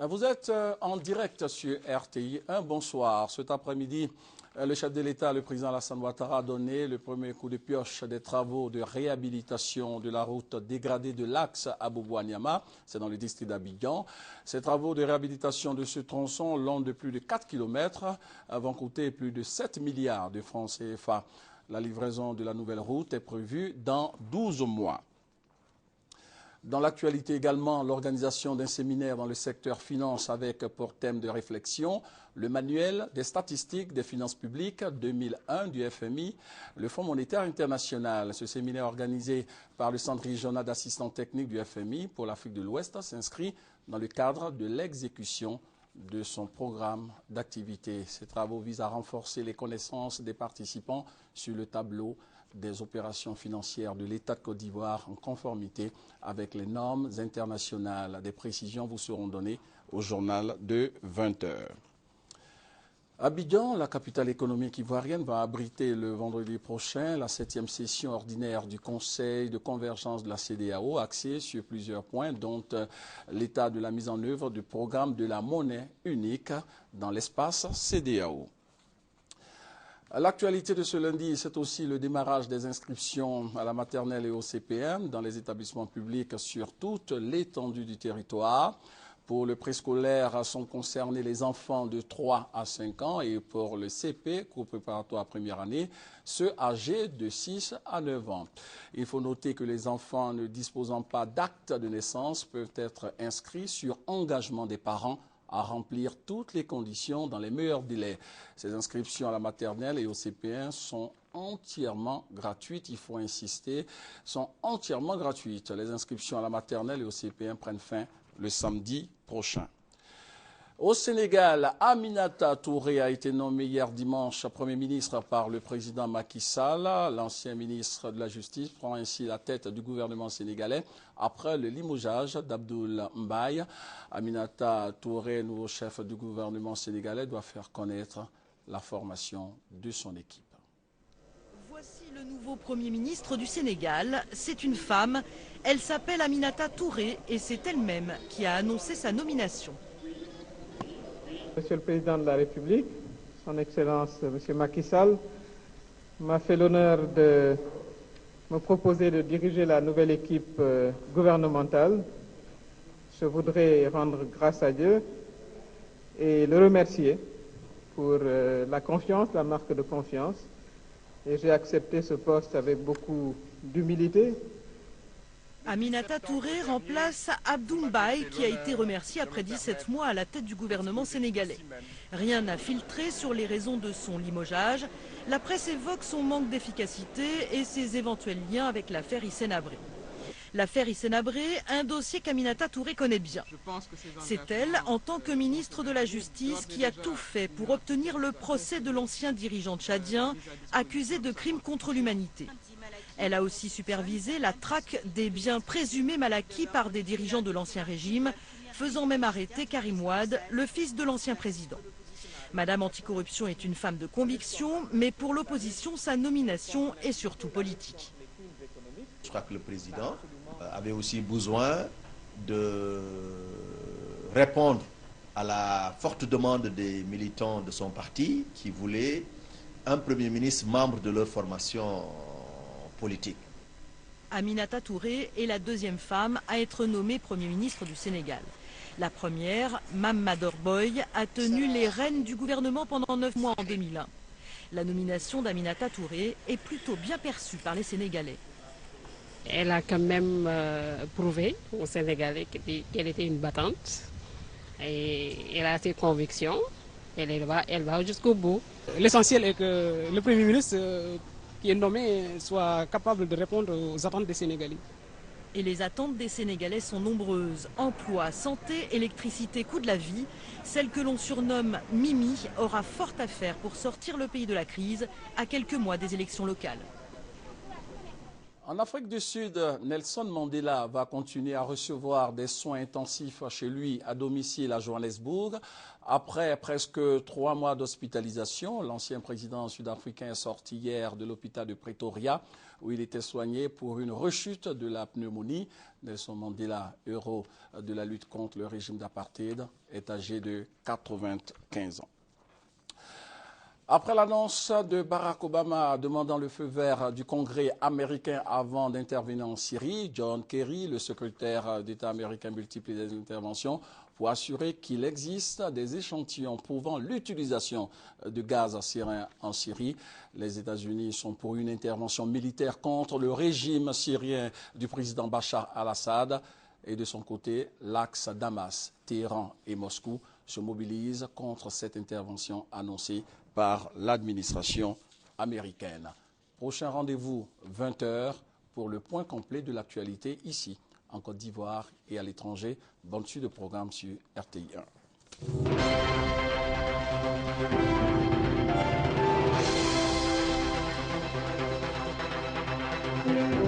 Vous êtes en direct sur RTI. Bonsoir. Cet après-midi, le chef de l'État, le président Alassane Ouattara, a donné le premier coup de pioche des travaux de réhabilitation de la route dégradée de l'axe à Bobo-Niama. C'est dans le district d'Abidjan. Ces travaux de réhabilitation de ce tronçon, long de plus de 4 km, vont coûter plus de 7 milliards de francs CFA. La livraison de la nouvelle route est prévue dans 12 mois. Dans l'actualité également, l'organisation d'un séminaire dans le secteur finance avec pour thème de réflexion le manuel des statistiques des finances publiques 2001 du FMI, le Fonds monétaire international. Ce séminaire organisé par le Centre régional d'assistance technique du FMI pour l'Afrique de l'Ouest s'inscrit dans le cadre de l'exécution de son programme d'activité. Ces travaux visent à renforcer les connaissances des participants sur le tableau des opérations financières de l'État de Côte d'Ivoire en conformité avec les normes internationales. Des précisions vous seront données au journal de 20 h. Abidjan, la capitale économique ivoirienne, va abriter le vendredi prochain la 7e session ordinaire du Conseil de convergence de la CEDEAO, axée sur plusieurs points, dont l'état de la mise en œuvre du programme de la monnaie unique dans l'espace CEDEAO. L'actualité de ce lundi, c'est aussi le démarrage des inscriptions à la maternelle et au CPM dans les établissements publics sur toute l'étendue du territoire. Pour le préscolaire, sont concernés les enfants de 3 à 5 ans et pour le CP, cours préparatoire première année, ceux âgés de 6 à 9 ans. Il faut noter que les enfants ne disposant pas d'acte de naissance peuvent être inscrits sur engagement des parents à remplir toutes les conditions dans les meilleurs délais. Ces inscriptions à la maternelle et au CP1 sont entièrement gratuites, il faut insister, sont entièrement gratuites. Les inscriptions à la maternelle et au CP1 prennent fin le samedi prochain. Au Sénégal, Aminata Touré a été nommée hier dimanche Premier ministre par le président Macky Sall. L'ancien ministre de la Justice prend ainsi la tête du gouvernement sénégalais après le limogeage d'Abdoul Mbaye. Aminata Touré, nouveau chef du gouvernement sénégalais, doit faire connaître la formation de son équipe. Voici le nouveau Premier ministre du Sénégal. C'est une femme. Elle s'appelle Aminata Touré et c'est elle-même qui a annoncé sa nomination. Monsieur le Président de la République, Son Excellence Monsieur Macky Sall, m'a fait l'honneur de me proposer de diriger la nouvelle équipe gouvernementale. Je voudrais rendre grâce à Dieu et le remercier pour la confiance, la marque de confiance. Et j'ai accepté ce poste avec beaucoup d'humilité. Aminata Touré remplace Abdoul Mbaye qui a été remercié après 17 mois à la tête du gouvernement sénégalais. Rien n'a filtré sur les raisons de son limogeage. La presse évoque son manque d'efficacité et ses éventuels liens avec l'affaire Hissène Habré. L'affaire Hissène Habré, un dossier qu'Aminata Touré connaît bien. C'est elle, en tant que ministre de la Justice, qui a tout fait pour obtenir le procès de l'ancien dirigeant tchadien accusé de crimes contre l'humanité. Elle a aussi supervisé la traque des biens présumés mal acquis par des dirigeants de l'ancien régime, faisant même arrêter Karim Wade, le fils de l'ancien président. Madame Anticorruption est une femme de conviction, mais pour l'opposition, sa nomination est surtout politique. Je crois que le président avait aussi besoin de répondre à la forte demande des militants de son parti qui voulaient un Premier ministre membre de leur formation politique. Aminata Touré est la deuxième femme à être nommée Premier ministre du Sénégal. La première, Mame Madior Boye, a tenu les rênes du gouvernement pendant 9 mois en 2001. La nomination d'Aminata Touré est plutôt bien perçue par les Sénégalais. Elle a quand même prouvé aux Sénégalais qu'elle était une battante. Et elle a ses convictions. Elle va jusqu'au bout. L'essentiel est que le Premier ministre qui est nommé soit capable de répondre aux attentes des Sénégalais. Et les attentes des Sénégalais sont nombreuses. Emploi, santé, électricité, coût de la vie. Celle que l'on surnomme Mimi aura fort à faire pour sortir le pays de la crise à quelques mois des élections locales. En Afrique du Sud, Nelson Mandela va continuer à recevoir des soins intensifs chez lui à domicile à Johannesburg. Après presque 3 mois d'hospitalisation, l'ancien président sud-africain est sorti hier de l'hôpital de Pretoria où il était soigné pour une rechute de la pneumonie. Nelson Mandela, héros de la lutte contre le régime d'apartheid, est âgé de 95 ans. Après l'annonce de Barack Obama demandant le feu vert du Congrès américain avant d'intervenir en Syrie, John Kerry, le secrétaire d'État américain, multiplie les interventions pour assurer qu'il existe des échantillons prouvant l'utilisation de gaz syrien en Syrie. Les États-Unis sont pour une intervention militaire contre le régime syrien du président Bachar al-Assad. Et de son côté, l'axe Damas, Téhéran et Moscou se mobilisent contre cette intervention annoncée par l'administration américaine. Prochain rendez-vous, 20 h, pour le point complet de l'actualité ici, en Côte d'Ivoire et à l'étranger. Bonne suite de programme sur RTI 1.